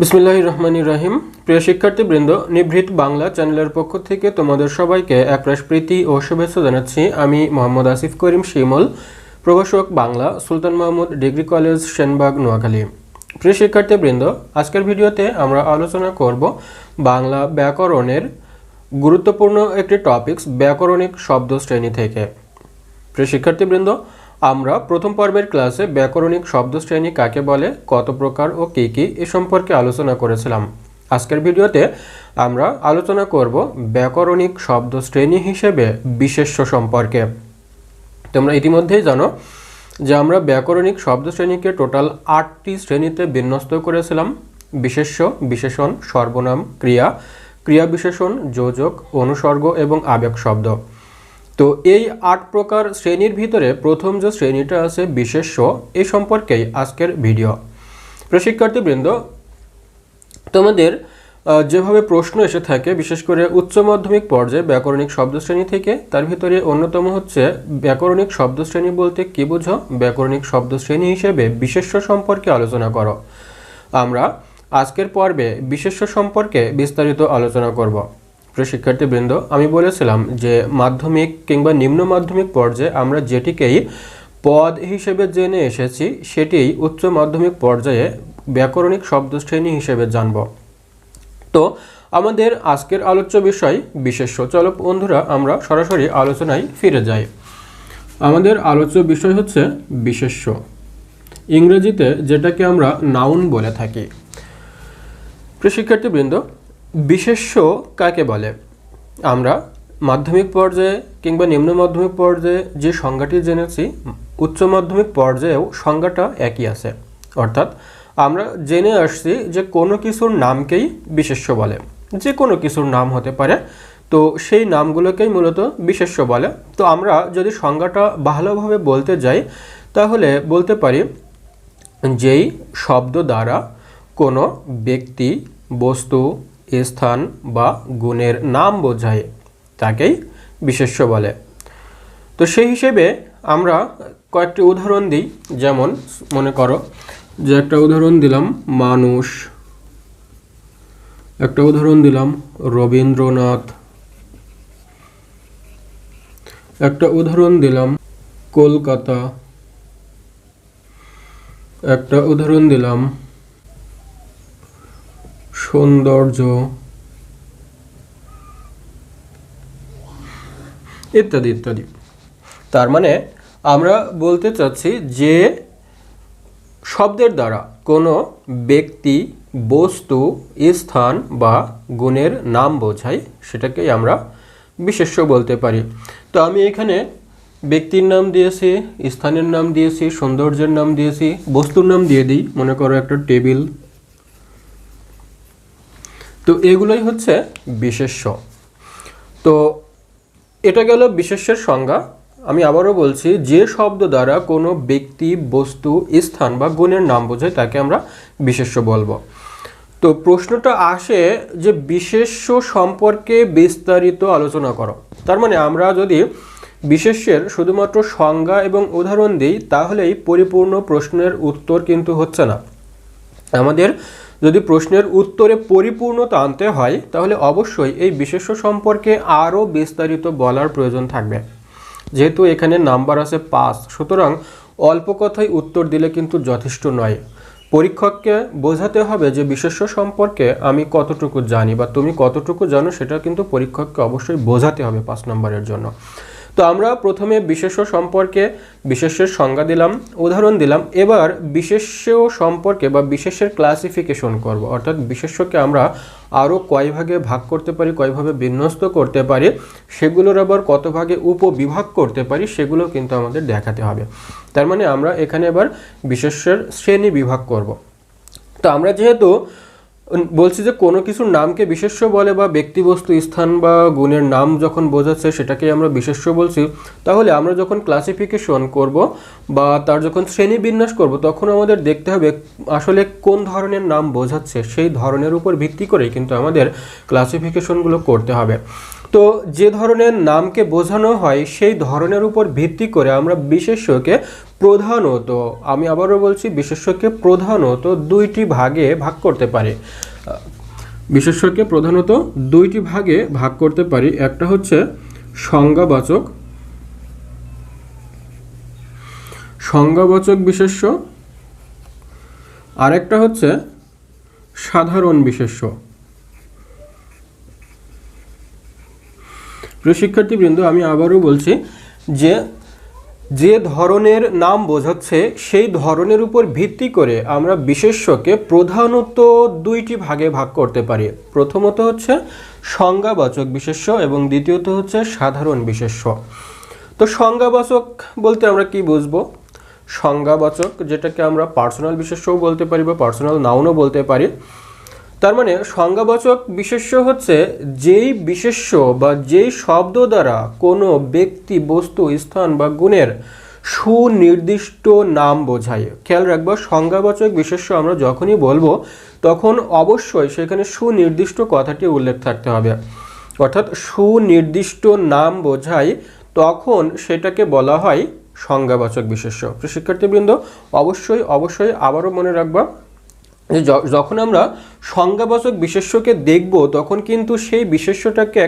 বিসমিল্লাহির রহমানির রহিম। প্রিয় শিক্ষার্থীবৃন্দ, নিভৃত বাংলা চ্যানেলের পক্ষ থেকে তোমাদের সবাইকে একরাশ প্রীতি ও শুভেচ্ছা জানাচ্ছি। আমি মোহাম্মদ আসিফ করিম শিমুল, প্রভাষক বাংলা, সুলতান মাহমুদ ডিগ্রি কলেজ, সেনবাগ, নোয়াখালী। প্রিয় শিক্ষার্থীবৃন্দ, আজকের ভিডিওতে আমরা আলোচনা করব বাংলা ব্যাকরণের গুরুত্বপূর্ণ একটি টপিকস, ব্যাকরণিক শব্দ শ্রেণী থেকে। প্রিয় শিক্ষার্থীবৃন্দ, আমরা প্রথম পর্বের ক্লাসে ব্যাকরণিক শব্দ শ্রেণী কাকে বলে, কত প্রকার ও কী কী এ সম্পর্কে আলোচনা করেছিলাম। আজকের ভিডিওতে আমরা আলোচনা করব ব্যাকরণিক শব্দ শ্রেণী হিসেবে বিশেষ্য সম্পর্কে। তোমরা ইতিমধ্যেই জানো যে আমরা ব্যাকরণিক শব্দ শ্রেণীকে টোটাল 8টি শ্রেণীতে বিন্যস্ত করেছিলাম: বিশেষ্য, বিশেষণ, সর্বনাম, ক্রিয়া, ক্রিয়া বিশেষণ, যোজক, অনুসর্গ এবং আবেগ শব্দ। তো এই 8 প্রকার শ্রেণীর ভিতরে প্রথম যে শ্রেণীটা আছে বিশেষ্য, এই সম্পর্কেই আজকের ভিডিও। শিক্ষার্থীবৃন্দ, তোমাদের যেভাবে প্রশ্ন এসে থাকে বিশেষ করে উচ্চ মাধ্যমিক পর্যায়ে ব্যাকরণিক শব্দ শ্রেণী থেকে, তার ভিতরে অন্যতম হচ্ছে ব্যাকরণিক শব্দ শ্রেণী বলতে কী বুঝো, ব্যাকরণিক শব্দ শ্রেণী হিসেবে বিশেষ্য সম্পর্কে আলোচনা করো। আমরা আজকের পর্বে বিশেষ্য সম্পর্কে বিস্তারিত আলোচনা করব। প্রিয় শিক্ষার্থীবৃন্দ, আমি বলেছিলাম যে মাধ্যমিক কিংবা নিম্ন মাধ্যমিক পর্যায়ে আমরা যেটিকেই পদ হিসেবে জেনে এসেছি সেটিই উচ্চ মাধ্যমিক পর্যায়ে ব্যাকরণিক শব্দ শ্রেণী হিসেবে জানব। তো আমাদের আজকের আলোচ্য বিষয় বিশেষ্য। চলো বন্ধুরা, আমরা সরাসরি আলোচনায় ফিরে যাই। আমাদের আলোচ্য বিষয় হচ্ছে বিশেষ্য, ইংরেজিতে যেটাকে আমরা নাউন বলে থাকি। প্রিয় শিক্ষার্থীবৃন্দ, বিশেষ্য কাকে বলে? আমরা মাধ্যমিক পর্যায়ে কিংবা নিম্ন মাধ্যমিক পর্যায়ে যে সংজ্ঞাটি জেনেছি, উচ্চ মাধ্যমিক পর্যায়েও সংজ্ঞাটা একই আছে। অর্থাৎ আমরা জেনে আসছি যে কোনো কিছুর নামকেই বিশেষ্য বলে। যে কোনো কিছুর নাম হতে পারে, তো সেই নামগুলোকেই মূলত বিশেষ্য বলে। তো আমরা যদি সংজ্ঞাটা ভালোভাবে বলতে যাই তাহলে বলতে পারি যেই শব্দ দ্বারা কোনো ব্যক্তি, বস্তু, স্থান বা গুণের নাম বোঝায় তাকেই বিশেষ্য বলে। তো সেই হিসেবে আমরা কয়েকটি উদাহরণ দিই। যেমন মনে করো যে একটা উদাহরণ দিলাম মানুষ, একটা উদাহরণ দিলাম রবীন্দ্রনাথ, একটা উদাহরণ দিলাম কলকাতা, একটা উদাহরণ দিলাম সৌন্দর্য, ইত্যাদি ইত্যাদি। তার মানে আমরা বলতে চাচ্ছি যে শব্দের দ্বারা কোনো ব্যক্তি, বস্তু, স্থান বা গুণের নাম বোঝায় সেটাকেই আমরা বিশেষ্য বলতে পারি। তো আমি এখানে ব্যক্তির নাম দিয়েছি, স্থানের নাম দিয়েছি, সৌন্দর্যের নাম দিয়েছি, বস্তুর নাম দিয়ে দিই, মনে করো একটা টেবিল। তো এগুলোই হচ্ছে বিশেষ্য। তো এটা গেল বিশেষ্যের সংজ্ঞা। আমি আবারও বলছি, যে শব্দ দ্বারা কোনো ব্যক্তি, বস্তু, স্থান বা গুণের নাম বোঝায় তাকে আমরা বিশেষ্য বলবো। তো প্রশ্নটা আসে যে বিশেষ্য সম্পর্কে বিস্তারিত আলোচনা করো। তার মানে আমরা যদি বিশেষ্যের শুধুমাত্র সংজ্ঞা এবং উদাহরণ দিই তাহলেই পরিপূর্ণ প্রশ্নের উত্তর কিন্তু হচ্ছে না। আমাদের যদি প্রশ্নের উত্তরে পরিপূর্ণতা আনতে হয় তাহলে অবশ্যই এই বিশেষ্য সম্পর্কে আরও বিস্তারিত বলার প্রয়োজন থাকবে। যেহেতু এখানে নাম্বার আছে 5, সুতরাং অল্প কথায় উত্তর দিলে কিন্তু যথেষ্ট নয়। পরীক্ষককে বোঝাতে হবে যে বিশেষ্য সম্পর্কে আমি কতটুকু জানি বা তুমি কতটুকু জানো, সেটা কিন্তু পরীক্ষককে অবশ্যই বোঝাতে হবে 5 নম্বরের জন্য। তো আমরা প্রথমে বিশেষ্য সম্পর্কে বিশেষ্যের সংজ্ঞা দিলাম, উদাহরণ দিলাম। এবার বিশেষ্য সম্পর্কে বা বিশেষ্যের ক্লাসিফিকেশন করব। অর্থাৎ বিশেষ্যকে আমরা আরও কয় ভাগে ভাগ করতে পারি, কয়ভাবে বিন্যস্ত করতে পারি, সেগুলোর আবার কত ভাগে উপবিভাগ করতে পারি, সেগুলো কিন্তু আমাদের দেখাতে হবে। তার মানে আমরা এখানে এবার বিশেষ্যের শ্রেণী বিভাগ করব। তো আমরা যেহেতু বলছি যে কোনো কিছুর নামকে বিশেষ্য বলে বা ব্যক্তি, বস্তু, স্থান বা গুণের নাম যখন বোঝাচ্ছে সেটাকে আমরা বিশেষ্য বলছি, তাহলে আমরা যখন ক্লাসিফিকেশন করব বা তার যখন শ্রেণী বিন্যাস করব তখন আমাদের দেখতে হবে আসলে কোন ধরনের নাম বোঝাচ্ছে, সেই ধরনের উপর ভিত্তি করেই কিন্তু আমাদের ক্লাসিফিকেশনগুলো করতে হবে। তো যে ধরনের নামকে বোঝানো হয় সেই ধরনের উপর ভিত্তি করে আমরা বিশেষ্যকে প্রধানত, আমি আবারও বলছি, বিশেষ্যকে প্রধানত দুইটি ভাগে ভাগ করতে পারি। বিশেষ্যকে প্রধানত দুইটি ভাগে ভাগ করতে পারি। একটা হচ্ছে সংজ্ঞাবাচক বিশেষ্য, আরেকটা হচ্ছে সাধারণ বিশেষ্য। প্রিয় শিক্ষার্থীবৃন্দ, আমি আবারও বলছি যে ধরনের নাম বোঝাচ্ছে সেই ধরনের উপর ভিত্তি করে আমরা বিশেষ্যকে প্রধানত দুইটি ভাগে ভাগ করতে পারি। প্রথমত হচ্ছে সংজ্ঞাবাচক বিশেষ্য এবং দ্বিতীয়ত হচ্ছে সাধারণ বিশেষ্য। তো সংজ্ঞাবাচক বলতে আমরা কি বুঝবো? সংজ্ঞাবাচক, যেটাকে আমরা পার্সোনাল বিশেষ্যও বলতে পারি বা পার্সোনাল নাউনও বলতে পারি। তার মানে সংজ্ঞাবাচক বিশেষ্য হচ্ছে যেই বিশেষ্য বা যেই শব্দ দ্বারা কোনো ব্যক্তি, বস্তু, স্থান বা গুণের সুনির্দিষ্ট নাম বোঝায়। খেয়াল রাখবা, সংজ্ঞাবাচক বিশেষ্য আমরা যখনই বলবো তখন অবশ্যই সেখানে সুনির্দিষ্ট কথাটি উল্লেখ থাকতে হবে। অর্থাৎ সুনির্দিষ্ট নাম বোঝায়, তখন সেটাকে বলা হয় সংজ্ঞাবাচক বিশেষ্য। শিক্ষার্থীবৃন্দ, অবশ্যই আবারও মনে রাখবা যে যখন আমরা সংজ্ঞাবাচক বিশেষ্যকে দেখব তখন কিন্তু সেই বিশেষ্যটাকে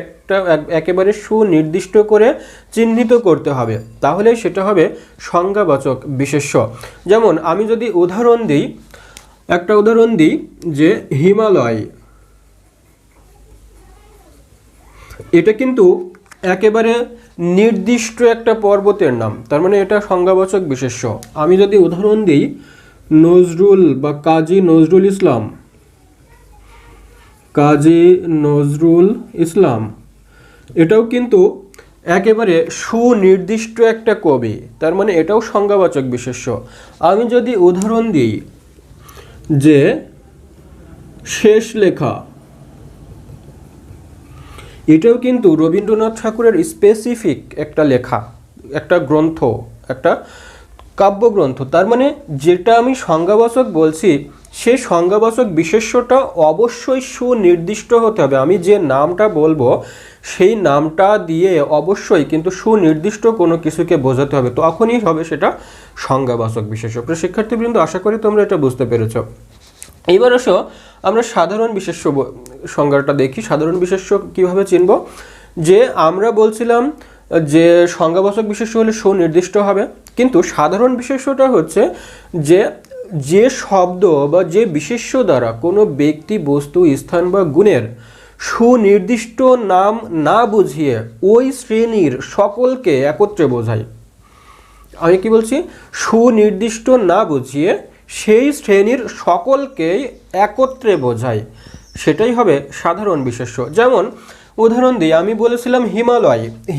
একেবারে সুনির্দিষ্ট করে চিহ্নিত করতে হবে, তাহলে সেটা হবে সংজ্ঞাবাচক বিশেষ্য। যেমন আমি যদি একটা উদাহরণ দিই যে হিমালয়, এটা কিন্তু একেবারে নির্দিষ্ট একটা পর্বতের নাম, তার মানে এটা সংজ্ঞাবাচক বিশেষ্য। আমি যদি উদাহরণ দিই নজরুল বা কাজী নজরুল ইসলাম, এটাও কিন্তু একেবারে সুনির্দিষ্ট একটা কবি, তার মানে এটাও সংজ্ঞাবাচক বিশেষ্য। আমি যদি উদাহরণ দিই যে শেষ লেখা, এটাও কিন্তু রবীন্দ্রনাথ ঠাকুরের স্পেসিফিক একটা লেখা, একটা গ্রন্থ, একটা কাব্যগ্রন্থ। তার মানে যেটা আমি সংজ্ঞাবাচক বলছি সেই সংজ্ঞাবাচক বিশেষ্যটা অবশ্যই সুনির্দিষ্ট হতে হবে। আমি যে নামটা বলবো সেই নামটা দিয়ে অবশ্যই কিন্তু সুনির্দিষ্ট কোনো কিছুকে বোঝাতে হবে, তখনই হবে সেটা সংজ্ঞাবাচক বিশেষ্য। প্রিয় শিক্ষার্থীবৃন্দ, আশা করি তোমরা এটা বুঝতে পেরেছো। এইবার আসো আমরা সাধারণ বিশেষ্য সংজ্ঞাটা দেখি। সাধারণ বিশেষ্য কিভাবে চিনব? যে আমরা বলছিলাম যে সংজ্ঞাবাচক বিশেষ্য হলে সুনির্দিষ্ট হবে, কিন্তু সাধারণ বিশেষ্যটা হচ্ছে যে শব্দ বা যে বিশেষ্য দ্বারা কোনো ব্যক্তি, বস্তু, স্থান বা গুণের সুনির্দিষ্ট নাম না বুঝিয়ে ওই শ্রেণীর সকলকে একত্রে বোঝায়। আমি কি বলছি? সুনির্দিষ্ট না বুঝিয়ে সেই শ্রেণীর সকলকেই একত্রে বোঝায়, সেটাই হবে সাধারণ বিশেষ্য। যেমন উদাহরণ দিই, আমি বলেছিলাম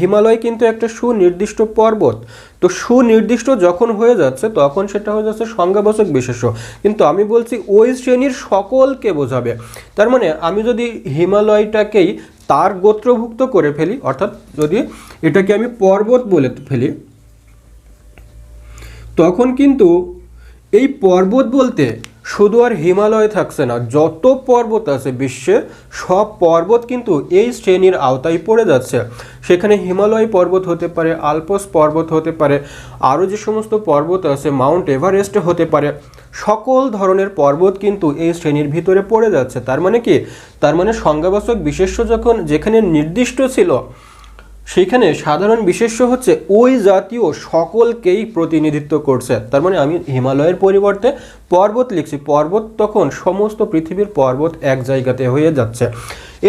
হিমালয় কিন্তু একটা সুনির্দিষ্ট পর্বত। তো সুনির্দিষ্ট যখন হয়ে যাচ্ছে তখন সেটা হয়ে যাচ্ছে সংজ্ঞাবাচক বিশেষ্য, কিন্তু আমি বলছি ওই শ্রেণীর সকলকে বোঝাবে। তার মানে আমি যদি হিমালয়টাকেই তার গোত্রভুক্ত করে ফেলি, অর্থাৎ যদি এটাকে আমি পর্বত বলে ফেলি, তখন কিন্তু এই পর্বত বলতে শুধু আর হিমালয় থাকছে না, যত পর্বত আছে বিশ্বের সব পর্বত কিন্তু এই শ্রেণীর আওতায় পড়ে যাচ্ছে। সেখানে হিমালয় পর্বত হতে পারে, আলপস পর্বত হতে পারে, আরও যে সমস্ত পর্বত আছে মাউন্ট এভারেস্ট হতে পারে, সকল ধরনের পর্বত কিন্তু এই শ্রেণীর ভিতরে পড়ে যাচ্ছে। তার মানে কি? তার মানে সংজ্ঞাবাচক বিশেষ্য যেখানে নির্দিষ্ট ছিল সেখানে সাধারণ বিশেষ্য হচ্ছে ওই জাতীয় সকলকেই প্রতিনিধিত্ব করছে। তার মানে আমি হিমালয়ের পরিবর্তে পর্বত লিখছি, পর্বত তখন সমস্ত পৃথিবীর পর্বত এক জায়গাতে হয়ে যাচ্ছে।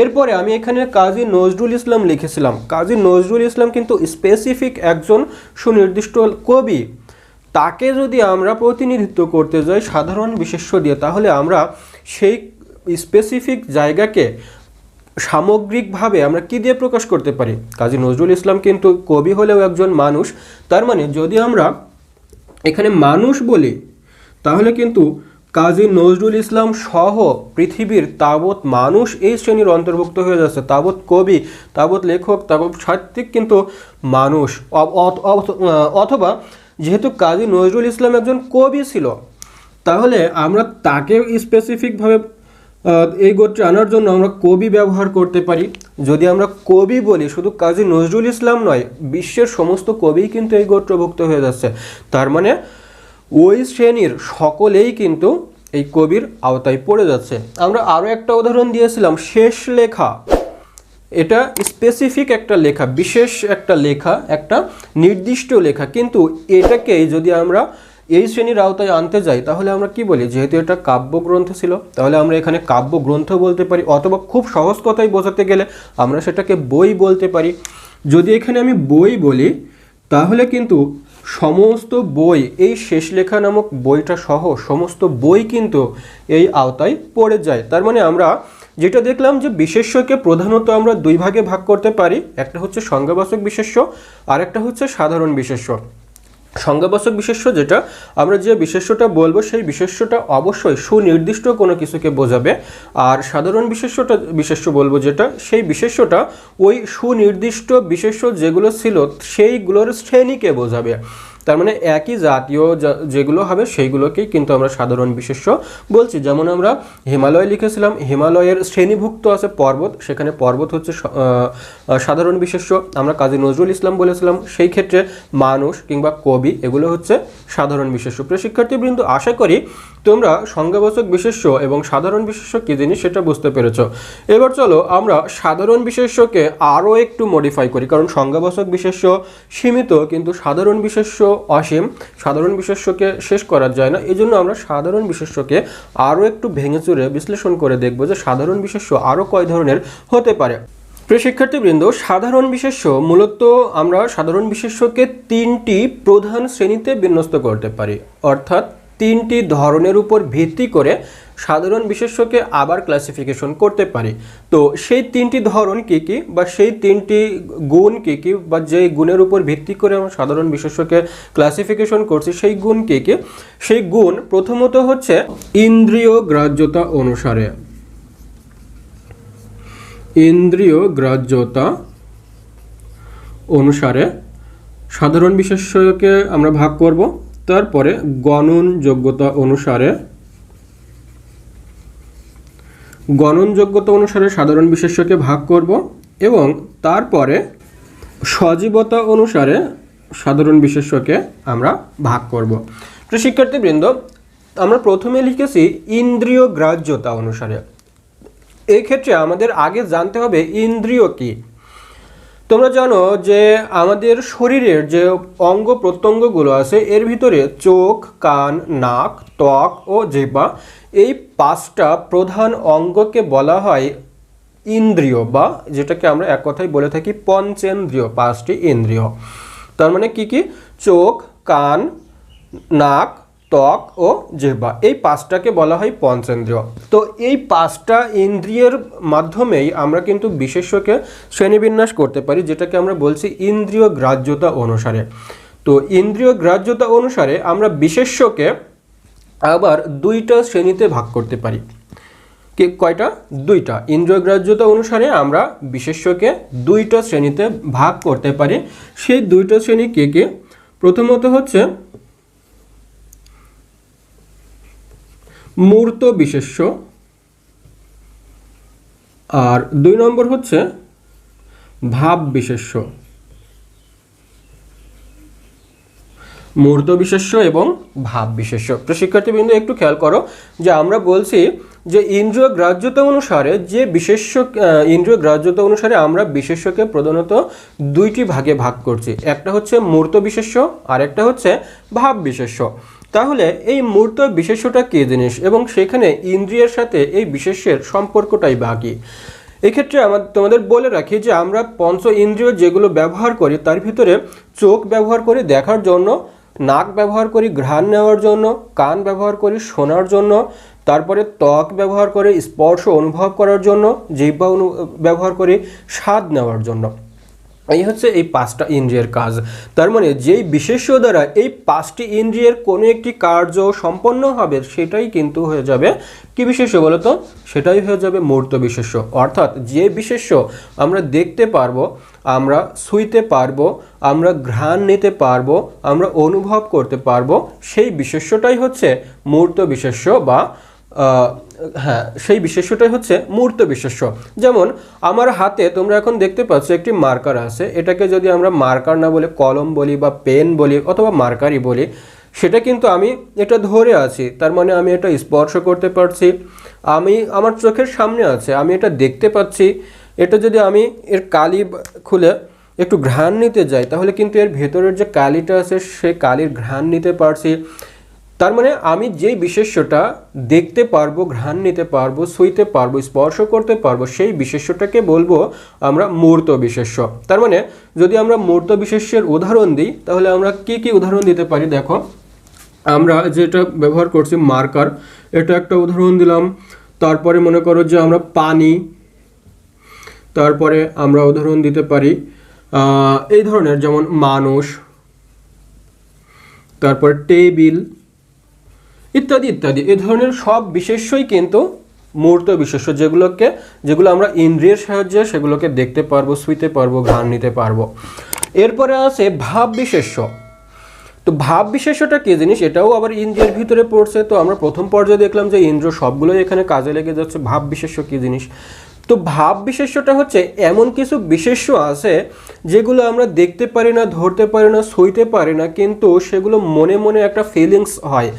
এরপরে আমি এখানে কাজী নজরুল ইসলাম লিখেছিলাম। কাজী নজরুল ইসলাম কিন্তু স্পেসিফিক একজন সুনির্দিষ্ট কবি, তাকে যদি আমরা প্রতিনিধিত্ব করতে যাই সাধারণ বিশেষ্য দিয়ে, তাহলে আমরা সেই স্পেসিফিক জায়গাকে সামগ্রিকভাবে আমরা কি দিয়ে প্রকাশ করতে পারি? কাজী নজরুল ইসলাম কিন্তু কবি হলেও একজন মানুষ। তার মানে যদি আমরা এখানে মানুষ বলি তাহলে কিন্তু কাজী নজরুল ইসলাম সহ পৃথিবীর তাবৎ মানুষ এই শ্রেণীর অন্তর্ভুক্ত হয়ে যাচ্ছে। তাবৎ কবি, তাবৎ লেখক, তাবৎ সাহিত্যিক কিন্তু মানুষ। অথবা যেহেতু কাজী নজরুল ইসলাম একজন কবি ছিল, তাহলে আমরা তাকে স্পেসিফিকভাবে এই গোত্রে আনার জন্য আমরা কবি ব্যবহার করতে পারি। যদি আমরা কবি বলি, শুধু কাজী নজরুল ইসলাম নয়, বিশ্বের সমস্ত কবি কিন্তু এই গোত্রভুক্ত হয়ে যাচ্ছে। তার মানে ওই শ্রেণীর সকলেই কিন্তু এই কবির আওতায় পড়ে যাচ্ছে। আমরা আরও একটা উদাহরণ দিয়েছিলাম, শেষ লেখা। এটা স্পেসিফিক একটা লেখা, বিশেষ একটা লেখা, একটা নির্দিষ্ট লেখা, কিন্তু এটাকেই যদি আমরা এই শ্রেণীর আওতায় আনতে যাই তাহলে আমরা কি বলি, যেহেতু এটা কাব্যগ্রন্থ ছিল তাহলে আমরা এখানে কাব্যগ্রন্থ বলতে পারি, অথবা খুব সহজ কথায় বোঝাতে গেলে আমরা সেটাকে বই বলতে পারি। যদি এখানে আমি বই বলি তাহলে কিন্তু সমস্ত বই, এই শেষ লেখা নামক বইটা সহ সমস্ত বই কিন্তু এই আওতায় পড়ে যায়। তার মানে আমরা যেটা দেখলাম যে বিশেষ্যকে প্রধানত আমরা দুই ভাগে ভাগ করতে পারি, একটা হচ্ছে সংজ্ঞাবাচক বিশেষ্য আর একটা হচ্ছে সাধারণ বিশেষ্য। সংজ্ঞাবাচক বিশেষ্য যেটা, আমরা যে বিশেষ্যটা বলবো সেই বিশেষ্যটা অবশ্যই সুনির্দিষ্ট কোনো কিছুকে বোঝাবে, আর সাধারণ বিশেষ্য বলবো যেটা, সেই বিশেষ্যটা ওই সুনির্দিষ্ট বিশেষ্য যেগুলো ছিল সেইগুলোর শ্রেণীকে বোঝাবে। তার মানে একই জাতীয় যেগুলো হবে সেইগুলোকেই কিন্তু আমরা সাধারণ বিশেষ্য বলছি। যেমন আমরা হিমালয় লিখেছিলাম, হিমালয়ের শ্রেণীভুক্ত আছে পর্বত, সেখানে পর্বত হচ্ছে সাধারণ বিশেষ্য। আমরা কাজী নজরুল ইসলাম বলেছিলাম, সেই ক্ষেত্রে মানুষ কিংবা কবি এগুলো হচ্ছে সাধারণ বিশেষ্য। প্রিয় শিক্ষার্থীবৃন্দ, আশা করি তোমরা সংজ্ঞাবাচক বিশেষ্য এবং সাধারণ বিশেষ্য কী জিনিস সেটা বুঝতে পেরেছ। এবার চলো আমরা সাধারণ বিশেষ্যকে আরও একটু মডিফাই করি, কারণ সংজ্ঞাবাচক বিশেষ্য সীমিত কিন্তু সাধারণ বিশেষ্য অসীম। সাধারণ বিশেষ্যকে শেষ করা যায় না, এই জন্য আমরা সাধারণ বিশেষ্যকে আরও একটু ভেঙে চুরে বিশ্লেষণ করে দেখব যে সাধারণ বিশেষ্য আরও কয় ধরনের হতে পারে। প্রিয় শিক্ষার্থীবৃন্দ, সাধারণ বিশেষ্য মূলত আমরা সাধারণ বিশেষ্যকে তিনটি প্রধান শ্রেণীতে বিন্যস্ত করতে পারি, অর্থাৎ তিনটি ধরনের উপর ভিত্তি করে সাধারণ বিশেষ্যকে আবার ক্লাসিফিকেশন করতে পারি। তো সেই তিনটি ধরন কী কী, বা সেই তিনটি গুণ কী কী, বা যেই গুণের উপর ভিত্তি করে আমরা সাধারণ বিশেষ্যকে ক্লাসিফিকেশন করছি সেই গুণ কী কী? সেই গুণ প্রথমত হচ্ছে ইন্দ্রিয় গ্রাহ্যতা অনুসারে। ইন্দ্রিয় গ্রাহ্যতা অনুসারে সাধারণ বিশেষ্যকে আমরা ভাগ করব। তারপরে গণন যোগ্যতা অনুসারে, গণন যোগ্যতা অনুসারে সাধারণ বিশেষ্যকে ভাগ করব, এবং তারপরে সজীবতা অনুসারে সাধারণ বিশেষ্যকে আমরা ভাগ করব। তো শিক্ষার্থীবৃন্দ, আমরা প্রথমে লিখেছি ইন্দ্রিয় গ্রাহ্যতা অনুসারে। এই ক্ষেত্রে আমাদের আগে জানতে হবে ইন্দ্রিয় কি। তোমরা জানো যে আমাদের শরীরের যে অঙ্গ প্রত্যঙ্গগুলো আছে এর ভিতরে চোখ, কান, নাক, ত্বক ও জিহ্বা, এই পাঁচটা প্রধান অঙ্গকে বলা হয় ইন্দ্রিয়, বা যেটাকে আমরা এক কথায় বলে থাকি পঞ্চেন্দ্রিয়, পাঁচটি ইন্দ্রিয়। তার মানে কি কি? চোখ, কান, নাক, ত্বক ও জিহ্বা, এই পাঁচটাকে বলা হয় পঞ্চেন্দ্রিয়। তো এই পাঁচটা ইন্দ্রিয়ের মাধ্যমেই আমরা কিন্তু বিশেষ্যকে শ্রেণীবিন্যাস করতে পারি, যেটাকে আমরা বলছি ইন্দ্রিয় গ্রাহ্যতা অনুসারে। তো ইন্দ্রিয় গ্রাহ্যতা অনুসারে আমরা বিশেষ্যকে আবার দুইটা শ্রেণীতে ভাগ করতে পারি। কয়টা? দুইটা। ইন্দ্রিয় গ্রাহ্যতা অনুসারে আমরা বিশেষ্যকে দুইটা শ্রেণীতে ভাগ করতে পারি। সেই দুইটা শ্রেণী কে কে? প্রথমত হচ্ছে মূর্ত বিশেষ্য, আর দুই নম্বর হচ্ছে ভাব বিশেষ্য। মূর্ত বিশেষ্য এবং ভাব বিশেষ্য। তো শিক্ষার্থীবৃন্দ, একটু খেয়াল করো যে আমরা বলছি যে ইন্দ্রিয় গ্রাহ্যতা অনুসারে যে বিশেষ্য, ইন্দ্রিয় গ্রাহ্যতা অনুসারে আমরা বিশেষ্যকে প্রধানত দুইটি ভাগে ভাগ করছি, একটা হচ্ছে মূর্ত বিশেষ্য আর একটা হচ্ছে ভাব বিশেষ্য। তাহলে এই মূর্ত বিশেষ্যটা কী জিনিস, এবং সেখানে ইন্দ্রিয়ের সাথে এই বিশেষ্যের সম্পর্কটাই বা কী? এক্ষেত্রে তোমাদের বলে রাখি যে আমরা পঞ্চ ইন্দ্রিয় যেগুলো ব্যবহার করি তার ভিতরে চোখ ব্যবহার করি দেখার জন্য, নাক ব্যবহার করি ঘ্রাণ নেওয়ার জন্য, কান ব্যবহার করি শোনার জন্য, তারপরে ত্বক ব্যবহার করে স্পর্শ অনুভব করার জন্য, জিহ্বা ব্যবহার করি স্বাদ নেওয়ার জন্য। এই হচ্ছে এই পাঁচটা ইন্দ্রিয়ের কাজ। তার মানে যেই বিশেষ্য দ্বারা এই পাঁচটি ইন্দ্রিয়ের কোনো একটি কার্য সম্পন্ন হবে সেটাই কিন্তু হয়ে যাবে কি বিশেষ্য বলো তো? সেটাই হয়ে যাবে মূর্ত বিশেষ্য। অর্থাৎ যে বিশেষ্য আমরা দেখতে পারবো, আমরা ছুঁইতে পারবো, আমরা ঘ্রাণ নিতে পারবো, আমরা অনুভব করতে পারবো, সেই বিশেষ্যটাই হচ্ছে মূর্ত বিশেষ্য বা হ্যাঁ, সেই বিশেষ্যটাই হচ্ছে মূর্ত বিশেষ্য। যেমন আমার হাতে তোমরা এখন দেখতে পাচ্ছ একটি মার্কার আছে, এটাকে যদি আমরা মার্কার না বলে কলম বলি বা পেন বলি অথবা মার্কারই বলি, সেটা কিন্তু আমি এটা ধরে আছি, তার মানে আমি এটা স্পর্শ করতে পারছি, আমি আমার চোখের সামনে আছে, আমি এটা দেখতে পাচ্ছি। এটা যদি আমি এর কালি খুলে একটু ঘ্রাণ নিতে যাই, তাহলে কিন্তু এর ভেতরের যে কালিটা আছে সেই কালির ঘ্রাণ নিতে পারছি। তার মানে আমি যেই বিশেষ্যটা দেখতে পারবো, ঘ্রাণ নিতে পারবো, ছুঁইতে পারবো, স্পর্শ করতে পারবো, সেই বিশেষ্যটাকে বলবো আমরা মূর্ত বিশেষ্য। তার মানে যদি আমরা মূর্ত বিশেষ্যের উদাহরণ দিই, তাহলে আমরা কি কি উদাহরণ দিতে পারি? দেখো, আমরা যেটা ব্যবহার করছি মার্কার, এটা একটা উদাহরণ দিলাম। তারপরে মনে করো যে আমরা পানি, তারপরে আমরা উদাহরণ দিতে পারি এই ধরনের, যেমন মানুষ, তারপর টেবিল ইত্যাদি ইত্যাদি। এই ধরনের সব বিশেষ্যই কিন্তু মূর্ত বিশেষ্য, যেগুলো আমরা ইন্দ্রিয়ের সাহায্যে সেগুলোকে দেখতে পারবো, ছুঁইতে পারবো, ঘ্রাণ নিতে পারবো। এরপরে আছে ভাব বিশেষ্য। তো ভাব বিশেষ্যটা কি জিনিস, এটাও আবার ইন্দ্রিয়ের ভিতরে পড়ছে। তো আমরা প্রথম পর্যায়ে দেখলাম যে ইন্দ্রিয় সবগুলোই এখানে কাজে লেগে যাচ্ছে। ভাব বিশেষ্য কি জিনিস? তো ভাব বিশেষ্যটা হচ্ছে এমন কিছু বিশেষ্য আছে যেগুলো আমরা দেখতে পারি না, ধরতে পারি না, ছুঁইতে পারি না, কিন্তু সেগুলো মনে মনে একটা ফিলিংস হয়,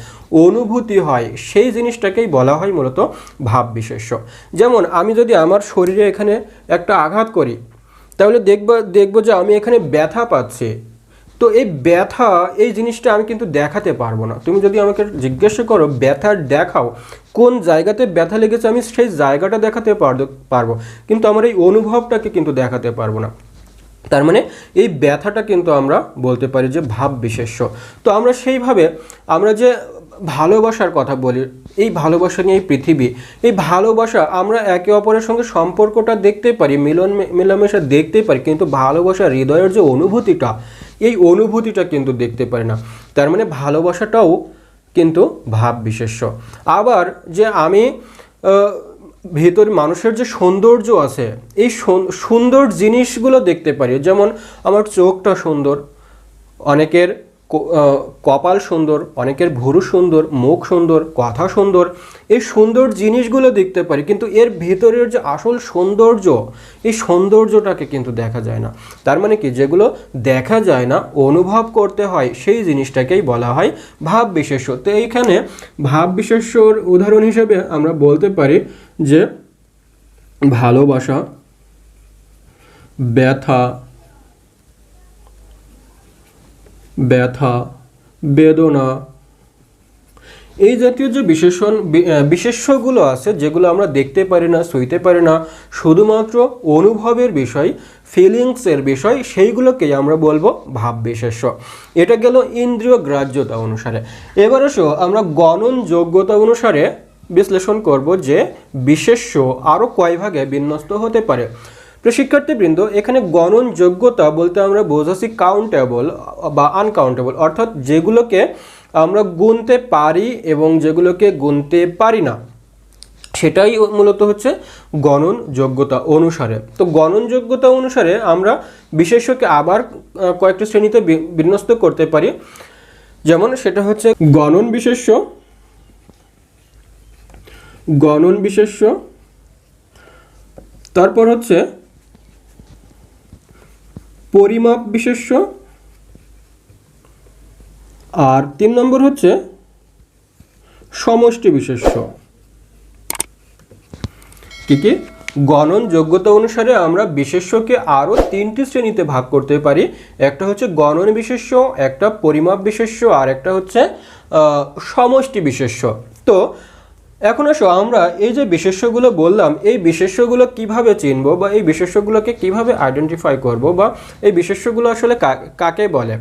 অনুভূতি হয়, সেই জিনিসটাকেই বলা হয় মূলত ভাব বিশেষ্য। যেমন আমি যদি আমার শরীরে এখানে একটা আঘাত করি, তাহলে দেখব যে আমি এখানে ব্যথা পাচ্ছি। তো এই ব্যথা, এই জিনিসটা আমি কিন্তু দেখাতে পারবো না। তুমি যদি আমাকে জিজ্ঞাসা করো ব্যথা দেখাও, কোন জায়গাতে ব্যথা লেগেছে, আমি সেই জায়গাটা দেখাতে পারবো, কিন্তু আমার এই অনুভবটাকে কিন্তু দেখাতে পারবো না। তার মানে এই ব্যথাটা কিন্তু আমরা বলতে পারি যে ভাব বিশেষ্য। তো আমরা সেইভাবে আমরা যে ভালোবাসার কথা বলি, এই ভালোবাসা নিয়ে এই পৃথিবী, এই ভালোবাসা আমরা একে অপরের সঙ্গে সম্পর্কটা দেখতে পারি, মেলামেশা দেখতে পারি, কিন্তু ভালোবাসা, হৃদয়ের যে অনুভূতিটা, এই অনুভূতিটা কিন্তু দেখতে পারি না। তার মানে ভালোবাসাটাও কিন্তু ভাব বিশেষ্য। আবার যে আমি ভেতর মানুষের যে সৌন্দর্য আছে, এই সুন্দর জিনিসগুলো দেখতে পারি। যেমন আমার চোখটা সুন্দর, অনেকের কপাল সুন্দর, অনেকের ভুরু সুন্দর, মুখ সুন্দর, কথা সুন্দর, এই সুন্দর জিনিসগুলো দেখতে পারি, কিন্তু এর ভেতরের যে আসল সৌন্দর্য, এই সৌন্দর্যটাকে কিন্তু দেখা যায় না। তার মানে কি, যেগুলো দেখা যায় না, অনুভব করতে হয়, সেই জিনিসটাকেই বলা হয় ভাব বিশেষ্য। তো এইখানে ভাব বিশেষ্যর উদাহরণ হিসেবে আমরা বলতে পারি যে ভালোবাসা, ব্যথা, বেদনা, এই জাতীয় যে বিশেষ্যগুলো আছে, যেগুলো আমরা দেখতে পারি না, ছুঁইতে পারি না, শুধুমাত্র অনুভবের বিষয়, ফিলিংসের বিষয়, সেইগুলোকেই আমরা বলবো ভাব বিশেষ্য। এটা গেল ইন্দ্রিয় গ্রাহ্যতা অনুসারে। এবার আসো আমরা গণন যোগ্যতা অনুসারে বিশ্লেষণ করব যে বিশেষ্য আরও কয় ভাগে বিন্যস্ত হতে পারে। প্রিয় শিক্ষার্থীবৃন্দ, এখানে গণন যোগ্যতা বলতে আমরা বোঝাচ্ছি কাউন্টেবল বা আনকাউন্টেবল, অর্থাৎ যেগুলোকে আমরা গুনতে পারি এবং যেগুলোকে গুনতে পারি না, সেটাই মূলত হচ্ছে গণন যোগ্যতা অনুসারে। তো গণন যোগ্যতা অনুসারে আমরা বিশেষ্যকে আবার কয়েকটি শ্রেণীতে বিন্যস্ত করতে পারি। যেমন সেটা হচ্ছে গণন বিশেষ্য, তারপর হচ্ছে পরিমাপ বিশেষ্য, আর 3 নম্বর হচ্ছে সমষ্টি বিশেষ্য। কি গণন যোগ্যতা অনুসারে আমরা বিশেষ্যকে আরও 3টি শ্রেণীতে ভাগ করতে পারি। একটা হচ্ছে গণন বিশেষ্য, একটা পরিমাপ বিশেষ্য, আর একটা হচ্ছে সমষ্টি বিশেষ্য। তো এখন আসো আমরা এই যে বিশেষ্যগুলো বললাম, এই বিশেষ্যগুলো কিভাবে চিনব, বা এই বিশেষ্যগুলোকে কিভাবে আইডেন্টিফাই করব, বা এই বিশেষ্যগুলো আসলে কাকে বলে।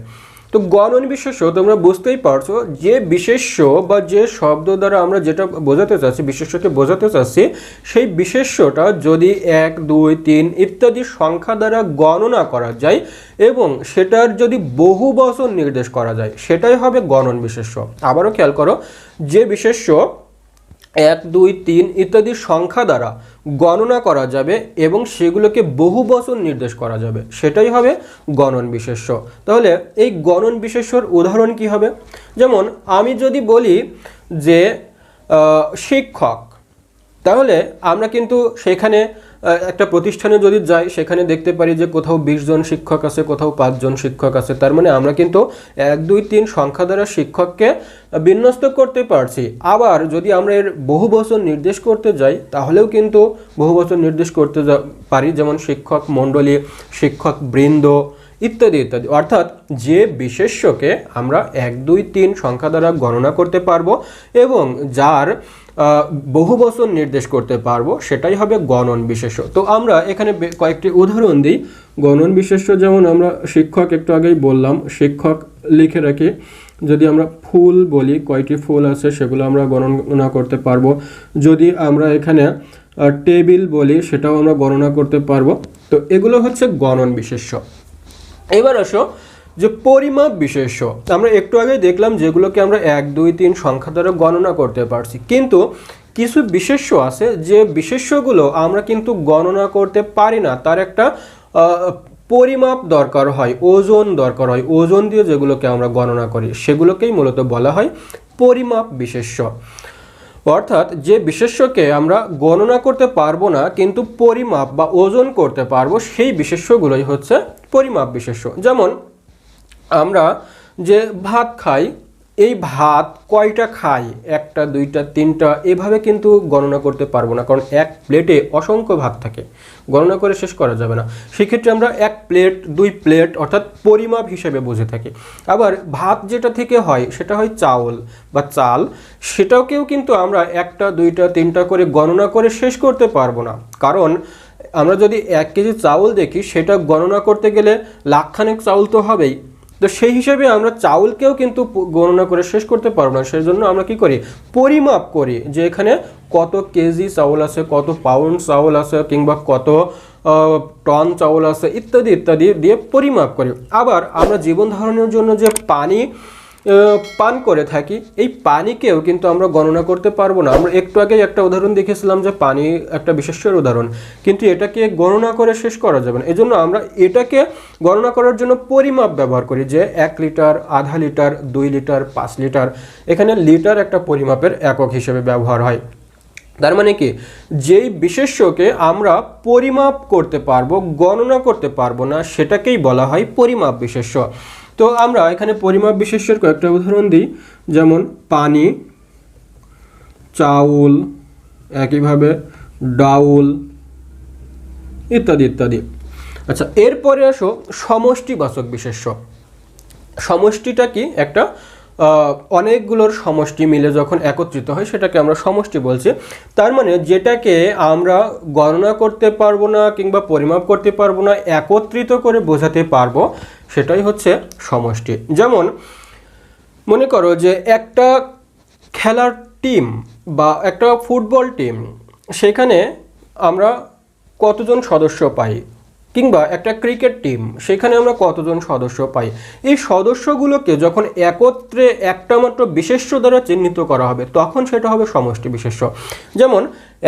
তো গণন বিশেষ্য তোমরা বুঝতেই পারছো, যে বিশেষ্য বা যে শব্দ দ্বারা আমরা যেটা বোঝাতে চাচ্ছি, বিশেষ্যকে বোঝাতে চাচ্ছি, সেই বিশেষ্যটা যদি 1, 2, 3 ইত্যাদি সংখ্যা দ্বারা গণনা করা যায় এবং সেটার যদি বহু বচন নির্দেশ করা যায়, সেটাই হবে গণন বিশেষ্য। আবারও খেয়াল করো, যে বিশেষ্য 1, 2, 3 ইত্যাদি সংখ্যা দ্বারা গণনা করা যাবে এবং সেগুলোকে বহু বচন নির্দেশ করা যাবে, সেটাই হবে গণন বিশেষ্য। তাহলে এই গণন বিশেষ্যর উদাহরণ কি হবে? যেমন আমি যদি বলি যে শিক্ষক, তাহলে আমরা কিন্তু সেখানে একটা প্রতিষ্ঠানে যদি যাই সেখানে দেখতে পারি যে কোথাও 20 জন শিক্ষক আছে, কোথাও 5 জন শিক্ষক আছে। তার মানে আমরা কিন্তু 1 2 3 সংখ্যা দ্বারা শিক্ষককে বিন্যস্ত করতে পারছি। আবার যদি আমরা এর বহু বচন নির্দেশ করতে যাই তাহলেও কিন্তু বহু বচন নির্দেশ করতে পারি, যেমন শিক্ষক মণ্ডলী, শিক্ষক বৃন্দ ইত্যাদি ইত্যাদি। অর্থাৎ যে বিশেষ্যকে আমরা 1 2 3 সংখ্যা দ্বারা গণনা করতে পারবো এবং যার বহু বচন নির্দেশ করতে পারবো সেটাই হবে গণন বিশেষ্য। তো আমরা এখানে কয়েকটি উদাহরণ দিই গণন বিশেষ্য। যেমন আমরা শিক্ষক একটু আগেই বললাম, শিক্ষক লিখে রাখি। যদি আমরা ফুল বলি, কয়টি ফুল আছে সেগুলো আমরা গণনা করতে পারবো। যদি আমরা এখানে টেবিল বলি সেটাও আমরা গণনা করতে পারবো। তো এগুলো হচ্ছে গণন বিশেষ্য। এবার আসো যে পরিমাপ বিশেষ্য। আমরা একটু আগে দেখলাম যেগুলোকে আমরা 1 2 3 সংখ্যা দ্বারা গণনা করতে পারছি, কিন্তু কিছু বিশেষ্য আছে যে বিশেষ্যগুলো আমরা কিন্তু গণনা করতে পারি না। তার একটা পরিমাপ দরকার হয়, ওজন দরকার হয়। ওজন দিয়ে যেগুলোকে আমরা গণনা করি সেগুলোকেই মূলত বলা হয় পরিমাপ বিশেষ্য। অর্থাৎ যে বিশেষ্যকে আমরা গণনা করতে পারবো না কিন্তু পরিমাপ বা ওজন করতে পারবো, সেই বিশেষ্যগুলোই হচ্ছে পরিমাপ বিশেষ্য। যেমন আমরা যে ভাত খাই, এই ভাত কয়টা খাই, 1টা 2টা 3টা, এভাবে কিন্তু গণনা করতে পারবো না, কারণ এক প্লেটে অসংখ্য ভাত থাকে, গণনা করে শেষ করা যাবে না। সেক্ষেত্রে আমরা 1 প্লেট 2 প্লেট অর্থাৎ পরিমাপ হিসেবে বুঝে থাকি। আবার ভাত যেটা থেকে হয় সেটা হয় চাউল বা চাল, সেটাকেও কিন্তু আমরা 1টা 2টা 3টা করে গণনা করে শেষ করতে পারবো না, কারণ আমরা যদি 1 কেজি চাউল দেখি সেটা গণনা করতে গেলে লাখখানেক চাউল তো হবেই। তো সেই হিসেবে আমরা চাউলকেও কিন্তু গণনা করে শেষ করতে পারবো না। সেই জন্য আমরা কি করি, পরিমাপ করি যে এখানে কত কেজি চাউল আছে, কত পাউন্ড চাউল আছে, কিংবা কত টন চাউল আছে ইত্যাদি ইত্যাদি দিয়ে পরিমাপ করি। আবার আমরা জীবন ধারণের জন্য যে পানি পান করে থাকি, এই পানিকেও কিন্তু আমরা গণনা করতে পারবো না। আমরা একটু আগে একটা উদাহরণ দেখেছিলাম যে পানি একটা বিশেষ্যের উদাহরণ, কিন্তু এটাকে গণনা করে শেষ করা যাবে না। এজন্য আমরা এটাকে গণনা করার জন্য পরিমাপ ব্যবহার করি, যে 1 লিটার, আধা লিটার, 2 লিটার, 5 লিটার। এখানে লিটার একটা পরিমাপের একক হিসেবে ব্যবহার হয়। তার মানে কি, যেই বিশেষ্যকে আমরা পরিমাপ করতে পারবো, গণনা করতে পারবো না, সেটাকেই বলা হয় পরিমাপ বিশেষ্য। তো আমরা এখানে পরিমাপ বিশেষ্যের কয়েকটা উদাহরণ দিই, যেমন পানি, চাউল, একইভাবে ডাউল ইত্যাদি ইত্যাদি। আচ্ছা, এরপরে আসো সমষ্টিবাচক বিশেষ্য। সমষ্টিটা কি, একটা অনেকগুলোর সমষ্টি মিলে যখন একত্রিত হয় সেটাকে আমরা সমষ্টি বলছি। তার মানে যেটাকে আমরা গণনা করতে পারবো না কিংবা পরিমাপ করতে পারবো না, একত্রিত করে বোঝাতে পারবো, সেটাই হচ্ছে সমষ্টি। যেমন মনে করো যে একটা খেলার টিম বা একটা ফুটবল টিম, সেখানে আমরা কতজন সদস্য পাই, কিংবা একটা ক্রিকেট টিম, সেখানে আমরা কতজন সদস্য পাই। এই সদস্যগুলোকে যখন একত্রে একটা মাত্র বিশেষ্য দ্বারা চিহ্নিত করা হবে তখন সেটা হবে সমষ্টি বিশেষ্য। যেমন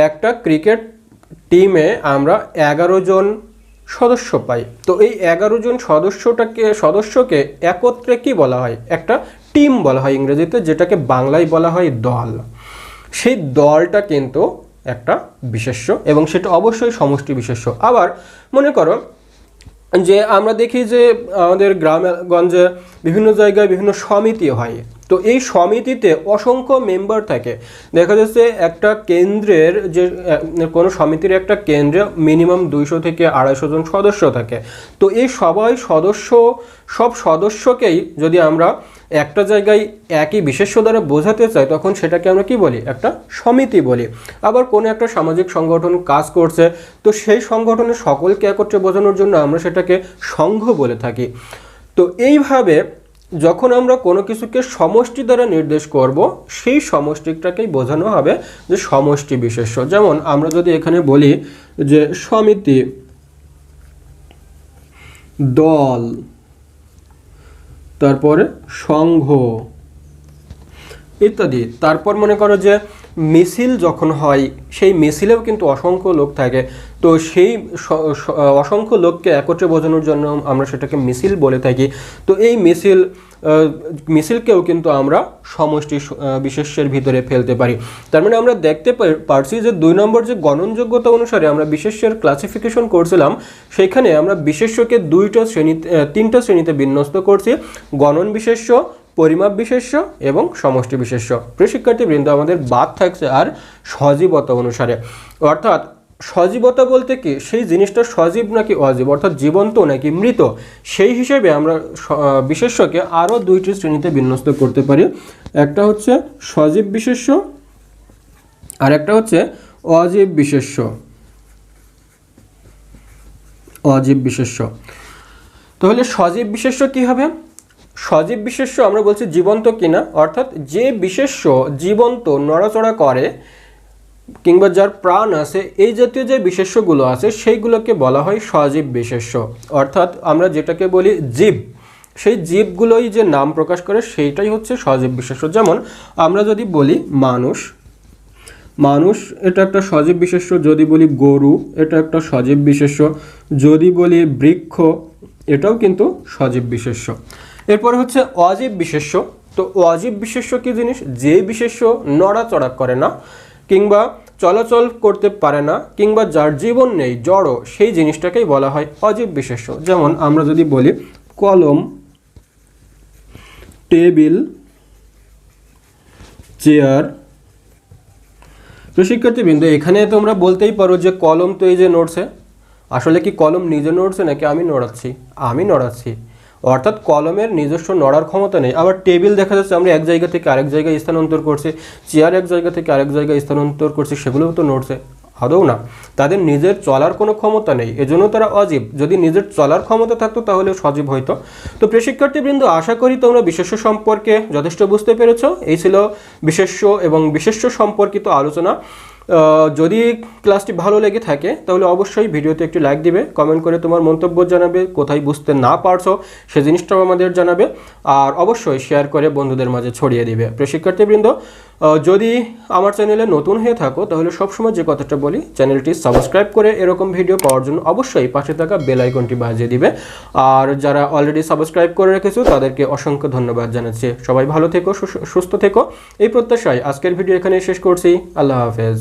একটা ক্রিকেট টিমে আমরা 11 জন সদস্য পাই। তো এই 11 জন সদস্যকে একত্রে কি বলা হয়, একটা টিম বলা হয় ইংরেজিতে, যেটাকে বাংলায় বলা হয় দল। সেই দলটা কিন্তু একটা বিশেষ্য এবং সেটা অবশ্যই সমষ্টি বিশেষ্য। আবার মনে করো যে আমরা দেখি যে আমাদের গ্রামগঞ্জে বিভিন্ন জায়গায় বিভিন্ন সমিতি হয়, তো এই সমিতিতে অসংখ্য মেম্বার থাকে। দেখা যাচ্ছে একটা কেন্দ্রের যে কোনো সমিতির একটা কেন্দ্রে মিনিমাম 200 থেকে 250 জন সদস্য থাকে। তো এই সব সদস্যকেই যদি আমরা একটা জায়গায় একই বিশেষ্য দ্বারা বোঝাতে চাই তখন সেটাকে আমরা কি বলি, একটা সমিতি বলি। আবার কোনো একটা সামাজিক সংগঠন কাজ করছে, তো সেই সংগঠনের সকলকে একত্রে বোঝানোর জন্য আমরা সেটাকে সংঘ বলে থাকি। তো এইভাবে যখন আমরা কোনো কিছুকে সমষ্টি দ্বারা নির্দেশ করব, সেই সমষ্টিটাকেই বোঝানো হবে যে সমষ্টি বিশেষ্য। যেমন আমরা যদি এখানে বলি যে সমিতি, দল, তারপরে সংঘ, ইত্যাদি। তারপর মনে করো যে মিছিল যখন হয়, সেই মিছিলেও কিন্তু অসংখ্য লোক থাকে, তো সেই অসংখ্য লোককে একত্রে বোঝানোর জন্য আমরা সেটাকে মিছিল বলে থাকি। তো এই মিছিলকেও কিন্তু আমরা সমষ্টি বিশেষ্যের ভিতরে ফেলতে পারি। তার মানে আমরা দেখতে পারছি যে 2 নম্বর যে গণনযোগ্যতা অনুসারে আমরা বিশেষ্যের ক্লাসিফিকেশন করছিলাম, সেখানে আমরা বিশেষ্যকে 3টা শ্রেণীতে বিন্যস্ত করছি: গণন বিশেষ্য, পরিমাপ বিশেষ্য এবং সমষ্টি বিশেষ্য। প্রিয় শিক্ষার্থীবৃন্দ, আমাদের বাদ থাকছে আর সজীবতা অনুসারে। অর্থাৎ সজীবতা বলতে কি, সেই জিনিসটা সজীব নাকি অজীব, অর্থাৎ জীবন্ত নাকি মৃত, সেই হিসেবে আমরা বিশেষ্যকে আরও 2টি শ্রেণীতে বিন্যস্ত করতে পারি। একটা হচ্ছে সজীব বিশেষ্য আর একটা হচ্ছে অজীব বিশেষ্য। অজীব বিশেষ্য। তাহলে সজীব বিশেষ্য কি হবে? সজীব বিশেষ্য আমরা বলছি জীবন্ত কিনা, অর্থাৎ যে বিশেষ্য জীবন্ত, নড়াচড়া করে কিংবা যার প্রাণ আছে, এই জাতীয় যে বিশেষ্যগুলো আছে সেইগুলোকে বলা হয় সজীব বিশেষ্য। অর্থাৎ আমরা যেটাকে বলি জীব, সেই জীবগুলোই যে নাম প্রকাশ করে সেইটাই হচ্ছে সজীব বিশেষ্য। যেমন আমরা যদি বলি মানুষ, এটা একটা সজীব বিশেষ্য। যদি বলি গরু, এটা একটা সজীব বিশেষ্য। যদি বলি বৃক্ষ, এটাও কিন্তু সজীব বিশেষ্য। এরপরে হচ্ছে অজীব বিশেষ্য। তো অজীব বিশেষ্য কি জিনিস? যে বিশেষ্য নড়াচড়া করে না কিংবা চলাচল করতে পারে না কিংবা যার জীবন নেই, জড়, সেই জিনিসটাকেই বলা হয় অজীব বিশেষ্য। যেমন আমরা যদি বলি কলম, টেবিল, চেয়ার। তো শিক্ষার্থীবৃন্দ, এখানে তোমরা বলতেই পারো যে কলম তো এই যে নড়ছে, আসলে কি কলম নিজে নড়ছে নাকি আমি নড়াচ্ছি? আমি নড়াচ্ছি, অর্থাৎ কলমের নিজস্ব নড়ার ক্ষমতা নেই। আবার টেবিল দেখা যাচ্ছে আমরা এক জায়গা থেকে আরেক জায়গায় স্থানান্তর করছি, চেয়ার এক জায়গা থেকে আরেক জায়গায় স্থানান্তর করছি, সেগুলোও তো নড়ছে, আদৌ না। তাদের নিজের চলার কোনো ক্ষমতা নেই, এজন্য তারা অজীব। যদি নিজের চলার ক্ষমতা থাকতো তাহলে সজীব হইতো। তো প্রিয় শিক্ষার্থীবৃন্দ, আশা করি তোমরা বিশেষ্য সম্পর্কে যথেষ্ট বুঝতে পেরেছো। এই ছিল বিশেষ্য এবং বিশেষ্য সম্পর্কিত আলোচনা। যদি ক্লাসটি ভালো লেগে থাকে তাহলে অবশ্যই ভিডিওতে একটি লাইক দিবে, কমেন্ট করে তোমার মন্তব্য জানাবে, কোথায় বুঝতে না পারছো সে জিনিসটাও আমাদের জানাবে, আর অবশ্যই শেয়ার করে বন্ধুদের মাঝে ছড়িয়ে দিবে। প্রিয় শিক্ষার্থীবৃন্দ, যদি আমার চ্যানেলে নতুন হয়ে থাকো তাহলে সবসময় যে কথাটা বলি, চ্যানেলটি সাবস্ক্রাইব করে এরকম ভিডিও পাওয়ার জন্য অবশ্যই পাশে থাকা বেল আইকনটি বাজিয়ে দিবে। আর যারা অলরেডি সাবস্ক্রাইব করে রেখেছো তাদেরকে অসংখ্য ধন্যবাদ জানাচ্ছি। সবাই ভালো থেকো, সুস্থ থেকো, এই প্রত্যাশায় আজকের ভিডিও এখানে শেষ করছি। আল্লাহ হাফেজ।